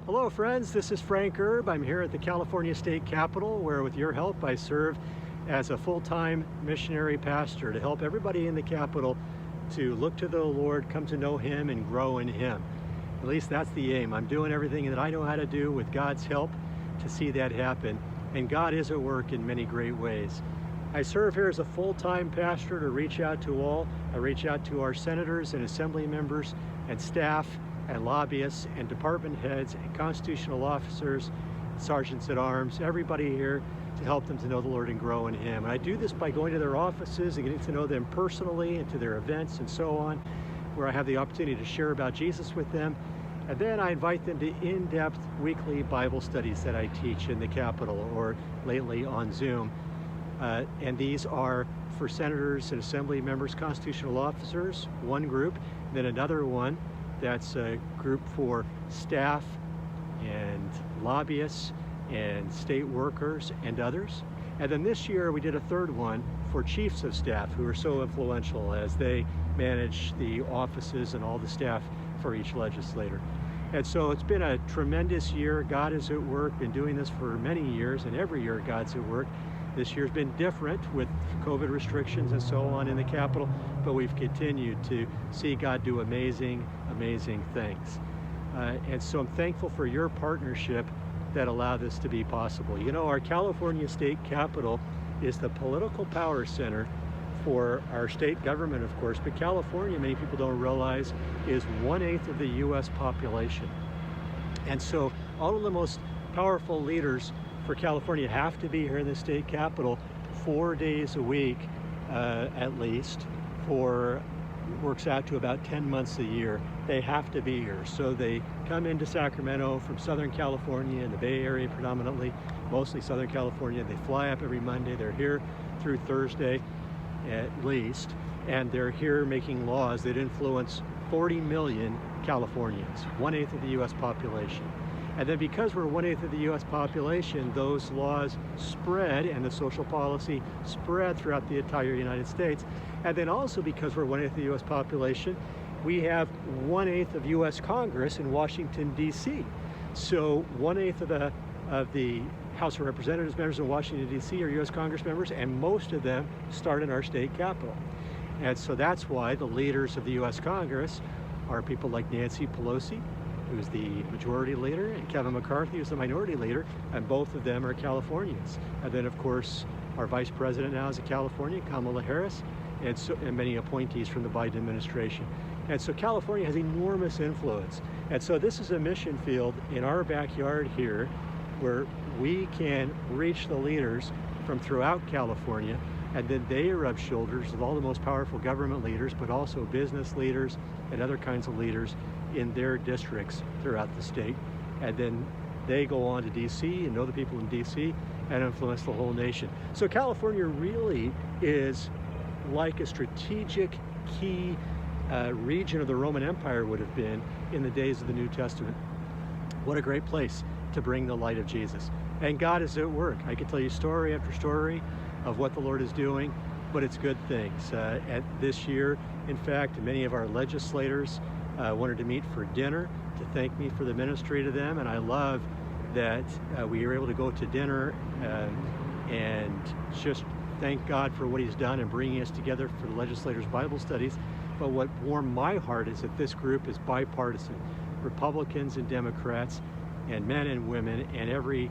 Hello friends, this is Frank Erb. I'm here at the California State Capitol where with your help I serve as a full-time missionary pastor to help everybody in the Capitol to look to the Lord, come to know Him and grow in Him. At least that's the aim. I'm doing everything that I know how to do with God's help to see that happen, and God is at work in many great ways. I serve here as a full-time pastor to reach out to all. I reach out to our senators and assembly members and staff and lobbyists and department heads and constitutional officers, sergeants at arms, everybody here to help them to know the Lord and grow in Him. And I do this by going to their offices and getting to know them personally and to their events and so on, where I have the opportunity to share about Jesus with them. And then I invite them to in-depth weekly Bible studies that I teach in the Capitol or lately on Zoom. And these are for senators and assembly members, constitutional officers, one group, then another one that's a group for staff and lobbyists and state workers and others. And then this year we did a third one for chiefs of staff who are so influential as they manage the offices and all the staff for each legislator. And so it's been a tremendous year. God is at work, been doing this for many years, and every year God's at work. This year's been different with COVID restrictions and so on in the Capitol, but we've continued to see God do amazing, amazing things. And so I'm thankful for your partnership that allowed this to be possible. You know, our California State Capitol is the political power center for our state government, of course, but California, many people don't realize, is 1/8 of the US population. And so all of the most powerful leaders for California have to be here in the state capitol 4 days a week, at least, for works out to about 10 months a year. They have to be here. So they come into Sacramento from Southern California and the Bay Area predominantly, mostly Southern California. They fly up every Monday. They're here through Thursday at least, and they're here making laws that influence 40 million Californians, 1/8 of the US population. And then because we're 1/8 of the US population, those laws spread and the social policy spread throughout the entire United States. And then also because we're 1/8 of the US population, we have 1/8 of US Congress in Washington, D.C. So 1/8 of the House of Representatives members in Washington, D.C. are US Congress members, and most of them start in our state capitol. And so that's why the leaders of the US Congress are people like Nancy Pelosi, who's the majority leader, and Kevin McCarthy, who's the minority leader, and both of them are Californians. And then, of course, our vice president now is a Californian, Kamala Harris, and many appointees from the Biden administration. And so California has enormous influence. And so this is a mission field in our backyard here where we can reach the leaders from throughout California, and then they rub shoulders with all the most powerful government leaders, but also business leaders and other kinds of leaders in their districts throughout the state. And then they go on to DC and know the people in DC and influence the whole nation. So California really is like a strategic key region of the Roman Empire would have been in the days of the New Testament. What a great place to bring the light of Jesus. And God is at work. I could tell you story after story of what the Lord is doing, but it's good things. At this year, in fact, many of our legislators wanted to meet for dinner to thank me for the ministry to them, and I love that we were able to go to dinner and just thank God for what He's done and bringing us together for the legislators' Bible studies. But what warmed my heart is that this group is bipartisan, Republicans and Democrats, and men and women, and every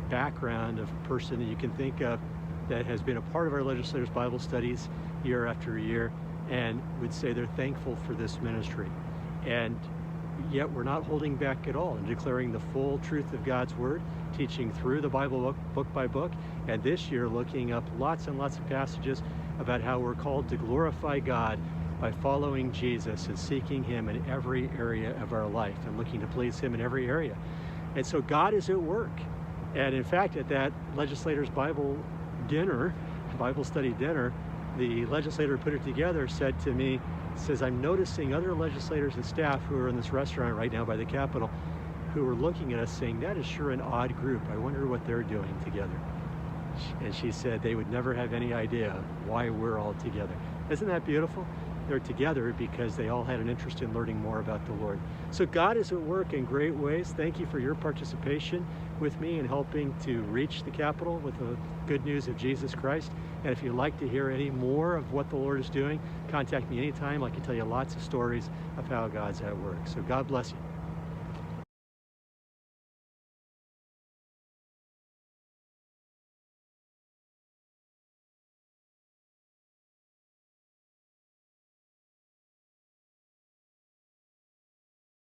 background of person that you can think of that has been a part of our legislators' Bible studies year after year, and would say they're thankful for this ministry. And yet we're not holding back at all in declaring the full truth of God's Word, teaching through the Bible book by book, and this year looking up lots and lots of passages about how we're called to glorify God by following Jesus and seeking Him in every area of our life and looking to please Him in every area. And so God is at work. And in fact, at that legislators' Bible study dinner, the legislator who put it together said to me, says, I'm noticing other legislators and staff who are in this restaurant right now by the Capitol who are looking at us saying, that is sure an odd group. I wonder what they're doing together. And she said they would never have any idea why we're all together. Isn't that beautiful? they're together because they all had an interest in learning more about the Lord. So God is at work in great ways. Thank you for your participation with me in helping to reach the Capitol with the good news of Jesus Christ. And if you'd like to hear any more of what the Lord is doing, contact me anytime. I can tell you lots of stories of how God's at work. So God bless you.